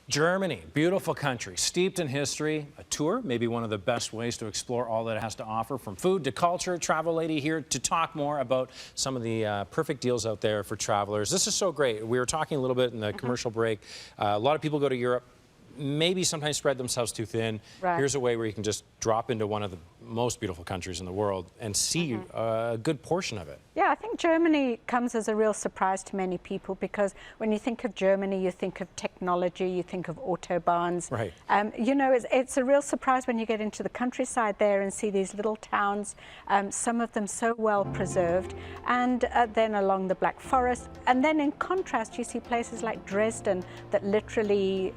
Germany, beautiful country, steeped in history. A tour, maybe one of the best ways to explore all that it has to offer, from food to culture. Travel Lady here to talk more about some of the perfect deals out there for travelers. This is so great. We were talking a little bit in the commercial break. A lot of people go to Europe, maybe sometimes spread themselves too thin. Right. Here's a way where you can just drop into one of the most beautiful countries in the world and see a good portion of it. Yeah, I think Germany comes as a real surprise to many people, because when you think of Germany, you think of technology, you think of autobahns. Right. You know, it's a real surprise when you get into the countryside there and see these little towns, some of them so well preserved, and then along the Black Forest. And then in contrast, you see places like Dresden that literally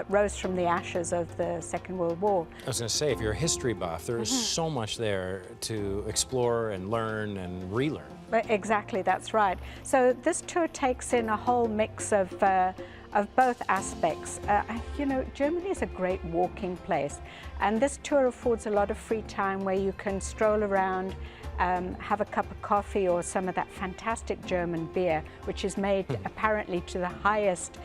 rose from the ashes of the Second World War. I was going to say, if you're a history buff, there is so much there to explore and learn and relearn. Exactly, that's right. So this tour takes in a whole mix of both aspects. You know, Germany is a great walking place, and this tour affords a lot of free time where you can stroll around, have a cup of coffee or some of that fantastic German beer, which is made apparently to the highest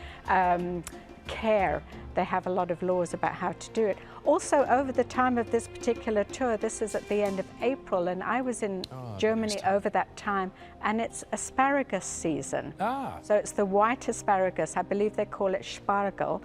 care. They have a lot of laws about how to do it. Also, over the time of this particular tour, this is at the end of April, and I was in Germany over that time, and it's asparagus season. So it's the white asparagus. I believe they call it Spargel.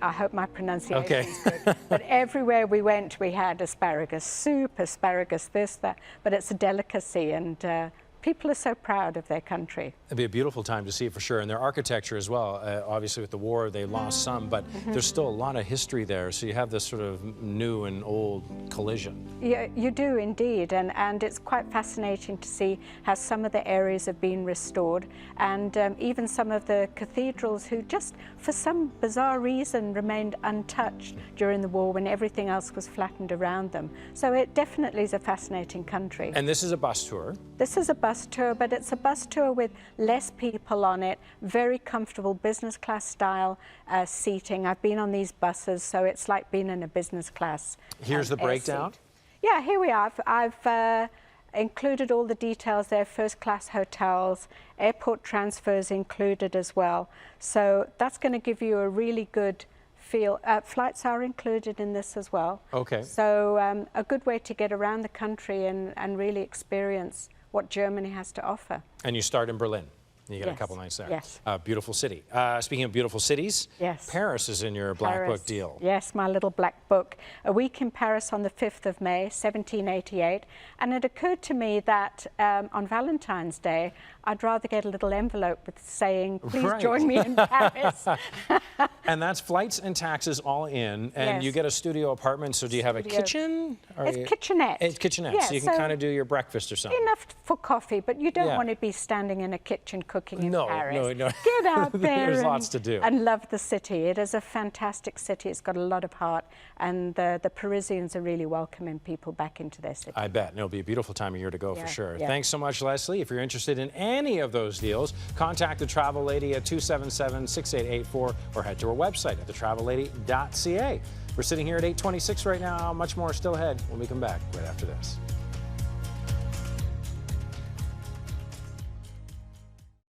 I hope my pronunciation is good. But everywhere we went, we had asparagus soup, asparagus this, that, but it's a delicacy, and people are so proud of their country. It'd be a beautiful time to see it for sure. And their architecture as well. Obviously with the war, they lost some, but there's still a lot of history there. So you have this sort of new and old collision. Yeah, you do indeed. And it's quite fascinating to see how some of the areas have been restored, and even some of the cathedrals who just, for some bizarre reason, remained untouched during the war when everything else was flattened around them. So it definitely is a fascinating country. And this is a bus tour. This is a bus tour, but it's a bus tour with less people on it, very comfortable business class style seating. I've been on these buses, so it's like being in a business class. Here's the breakdown. Yeah, here we are. I've included all the details there, first class hotels, airport transfers included as well. So that's going to give you a really good feel. Flights are included in this as well. Okay. So a good way to get around the country and really experience what Germany has to offer. And you start in Berlin. You get a couple nights there. Yes. Beautiful city. Speaking of beautiful cities, Paris is in your Black Book deal. Yes, my little Black Book. A week in Paris on the 5th of May, 1788. And it occurred to me that on Valentine's Day, I'd rather get a little envelope with saying, please join me in Paris. And that's flights and taxes all in, and you get a studio apartment. So do you have a kitchen? It's kitchenette. It's kitchenette, so you can kind of do your breakfast or something. Enough for coffee, but you don't want to be standing in a kitchen cooking in Paris. No. Get out there. There's lots to do. And love the city. It is a fantastic city. It's got a lot of heart, and the Parisians are really welcoming people back into their city. I bet. And it'll be a beautiful time of year to go for sure. Thanks so much, Leslie. If you're interested in any of those deals, contact the Travel Lady at 277-6884 or head to our website at thetravellady.ca. We're sitting here at 8:26 right now. Much more still ahead when we come back right after this.